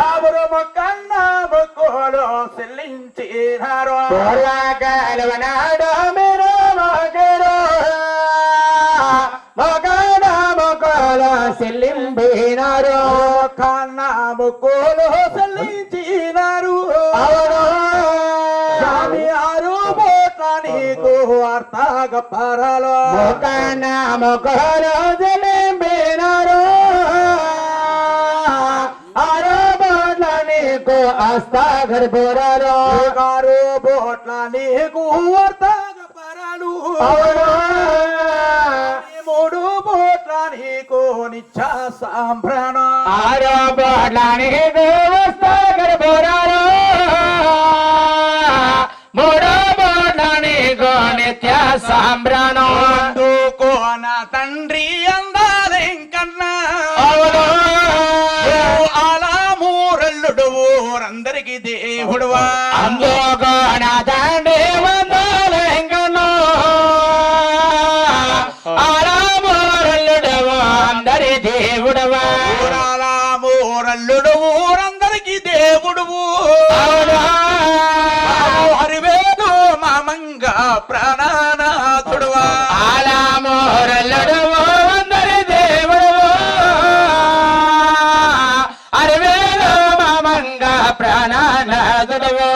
బాబురు మొక్కన్నా మొక్కులు చెల్లించినారు పూర్వకాలవనాడు మీరు మొగరు మొగన మొక్కలు చెల్లింపినారు కన్నా మొక్కులు చెల్లించినారు అవును స్వామి ఆరు పోట్ల నీకు అర్థ పరలో మొక్కన మొక్కలు చెల్లింపినారు అస్తాగర్ బోరాలో ఆరు పోట్ల నీకు అర్థ పరాలు మూడు పోట్ల నీకు నిత్య సాంబ్రాణ ఆరో బోట్ల నీకు అస్తాగర్ బోరాలో మూడో బోట్ల నీకు నిత్య సాంబ్రాణం అందుకోన తండ్రి అందాలెంకన్నా అలా మూరల్లుడు ఊరందరికి దేవుడువా అందుకోన తండ్రి వందలెంకన్నా అలా మూరల్లుడు అందరి దేవుడువా అలా మూరల్లుడు ఊరందరికి దేవుడువు హరివేదు మామంగ ప్రాణనాథుడువా అలా మూరల్లుడు అందరి దేవుడువా అరివేలు మామంగ ప్రాణనాథుడువా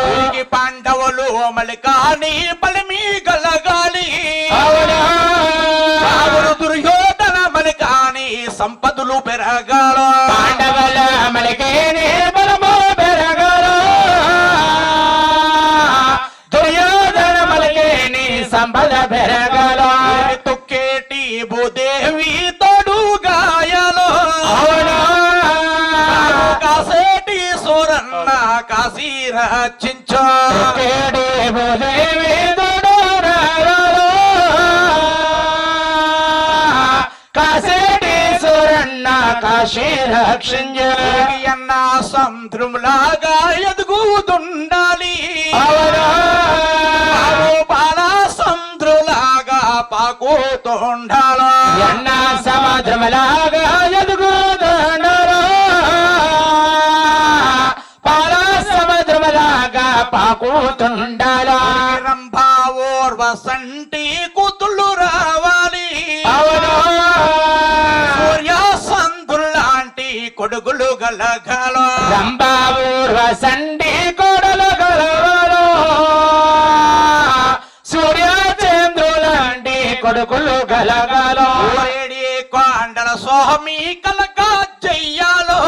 పాండవులు మలికాని బలిమి గలగాలి దుర్యోధన మలికాని సంపదలు పెరగాల పాండవుల మలికేని బలము పెరగాల దుర్యోధన మలికేని సంపద పెరగాల తొక్కేటి భూదేవి తోడు గాయాలో కాసేటి సూరన్న కాశీ రచించో భూదేవి కాసేటి సూరన్న కాశీ రక్షించ అన్న సముద్రంలాగా ఎదుగుతుండాలి బాలా సముద్రులాగా పాకుతుండాల ఎన్న సముద్రములాగా ఎదుగుతుండాలా పాలా సముద్రములాగా పాకుతుండాలా రంభావోర్వసంటి కూతుళ్ళు రావాలి సూర్య సంధుల్లాంటి కొడుకులు గలగల రంభావూర్వ సండి కొడలు గలవాలో సూర్యచంద్రులాంటి కొడుకులు గలగాలో ఏడి కొండల స్వామి కలగా చెయ్యాలో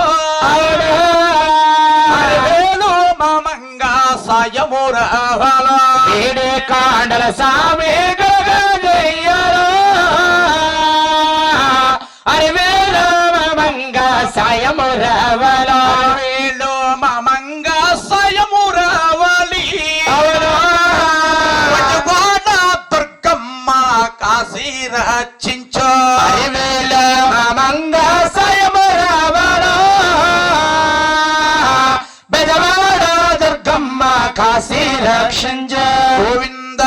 వేలు మామంగ సాయము రావాలో ఏడే కాండల సామి గలగా చెయ్యాలో అరివేల మామంగ సాయము రావాలో వేలు మామంగ సాయము రావాలి దుర్గమ్మ కాశీ రచించో అరివేల మామంగ సాయము రావాలో బెజవాడ దుర్గమ్మ కాశీ రక్షించ గోవింద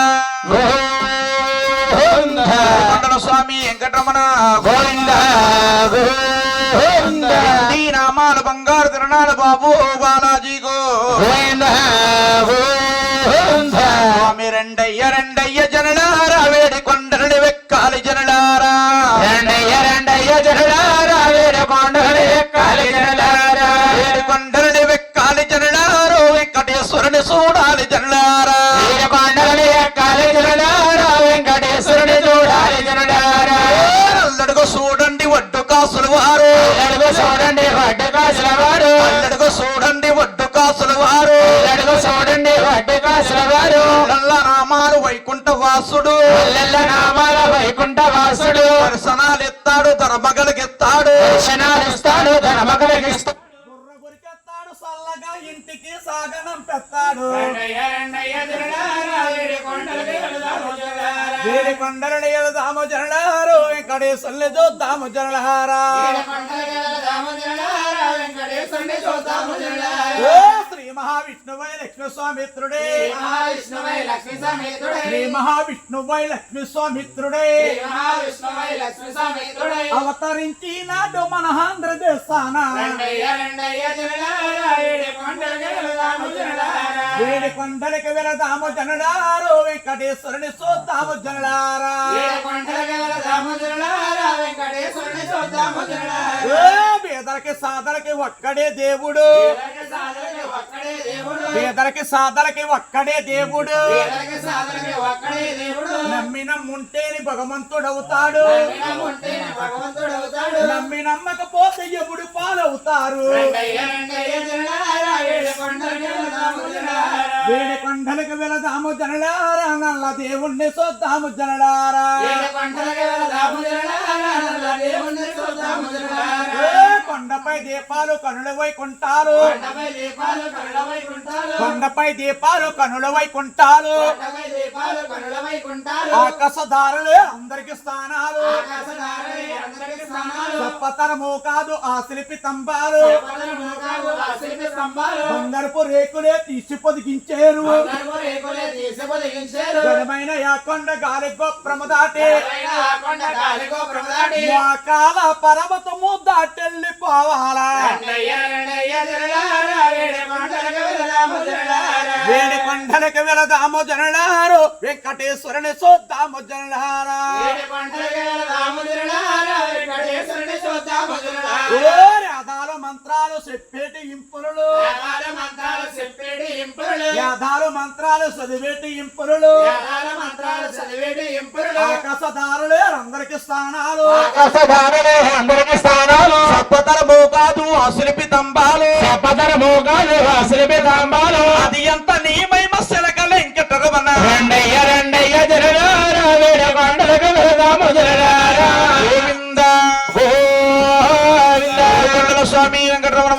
గోవింద మండల స్వామి వెంకటరమణ గోవింద గోవింద ఈ నామాలు బంగారు తిరణాలు బాబు బాలాజీ గోవింద గోవింద స్వామి రెండయ్య జనలారా వేడి కొండలని వెక్కాలి జనలారా రెండయ్య జనులారా వేడుకొండలు ఎక్కాలి జనులారా వేడి కొండలని వెక్కాలి జనలారు వెంకటేశ్వరుని చూడాలి జనలారా వేడుకొండలు ఎక్కాలి జనులారా వెంకటేశ్వరుని చూడాలి జనులారా అల్లడుగు చూడండి ఒడ్డు కాసులు వారు అడుగు చూడండి వడ్డు కాసుల వారు అల్లడుగు చూడండి ఒడ్డు కాసులు వారు అడుగు చూడండి వడ్డు కాసుల వారు నల్ల నామాలు వైకుంఠ వాసుడు ఎల్లెల్ల నామాల వైకుంఠ వాసుడు దర్శనాలు ఎత్తాడు ధర్మగలిగిస్తాడు దర్శనాలు ఇస్తాడు తన మగలకి ఇస్తాడు సల్లగా ఇంటికి సాగనం పెత్తాడు వేడి కొండలని వెళదాము జనలారు వెంకటేశ్వరుని చూద్దాము జనలారా ఓ శ్రీ మహావిష్ణువై లక్ష్మీ స్వామిత్రుడే మహావిష్ణువై లక్ష్మీ సమేతుడై శ్రీ మహావిష్ణువై లక్ష్మీ స్వామిత్రుడే మహావిష్ణువై లక్ష్మీ సమేతుడై అవతరించినాడు మన ఆంధ్రదేశాన రండయ్య రండయ్య జనలారా ఏడు కొండలకి వెళదాము జనలారా వేడి కొండలకి వెళదాము జనలారో వెంకటేశ్వరుని చూద్దాము జనలారా ఏడు కొండలకి వెళదాము జనలారా వెంకటేశ్వరుని చూద్దాము జనలారా పేదలకి సాదలకి ఒక్కడే దేవుడు పేదలకి సాధనకి ఒక్కడే దేవుడు పేదలకి సాదలకి ఒక్కడే దేవుడు పేదలకి సాధనకి ఒక్కడే దేవుడు నమ్మి నమ్ముంటేని భగవంతుడవుతాడు నమ్ముంటేనే భగవంతుడు అవుతాడు నమ్మి నమ్మకపోతే ఎప్పుడు పాలవుతారు రండయ్య రండయ్య జనలారా ఏడు కొండలకి వెళదాము జనలారా వేడి కొండలకి వెళదాము జనలారా నల్ల దేవుణ్ణి చూద్దాము జనలారా ఏడు కొండలకి వెళదాము జనలారా నల్ల దేవుణ్ణి చూద్దాము జనలారా కొండపై దీపాలు కనుల వైకుంటారు కొండపై దీపాలు కరుణ వైకుంఠాలు కొండపై దీపాలు కనుల వైకుంటారు కొండపై దీపాలు కరుణ వైకుంఠాలు ఆకాశదారులే అందరికి స్థానాలు ఆకాశధారలే అందరికీ స్నానాలు తప్పతరము కాదు ఆ శిల్పి తంబాలు పదన మోకాలు ఆ శిల్పి స్తంభాలు బంగారపు రేకులే తీసి పొదిగించేరు బంగారపు రేకులే తీసి పొదిగించారు ఘనమైన యాకొండ గాలి గొప్పము దాటి పైన ఆ కొండ గాలి గోపురం దాటి మోకాల పర్వతము దాటెళ్ళిపోవాలా రండయ్య రండయ్య జనలారా ఏడు కొండలకు వెళదాము జనలారా వేడి కొండలకి వెళదాము జనలారు వెంకటేశ్వరుని చూద్దాము జనలారా ఏడు కొండలకు వెళదాము జనలారా వెంకటేశ్వరుని చూద్దాము జనలారా యాదాలు మంత్రాలు చెప్పేటి ఇంపురులు వేదాల మంత్రాలు చెప్పేటి ఇంపురులు యాదాలు మంత్రాలు చదివేటి ఇంపురులు వేదాల మంత్రాలు చదివేటి ఇంపురులు ఆకాశదారులే అందరికి స్థానాలు ఆకాశధారలే అందరికి స్థానాలు సప్పతరము కాదు ఆ శిల్పి తంబాలు పదర మోకాలు ఆ శిల్పి స్తంభాలు అది ఎంత నీ మహిమ శిలకల ఇంకెటగమన రండయ్య రండయ్య జనలారా వేడు కొండలకు వెళదాము జనలారా గోవింద గోవిందా స్వామి వెంకటరమణ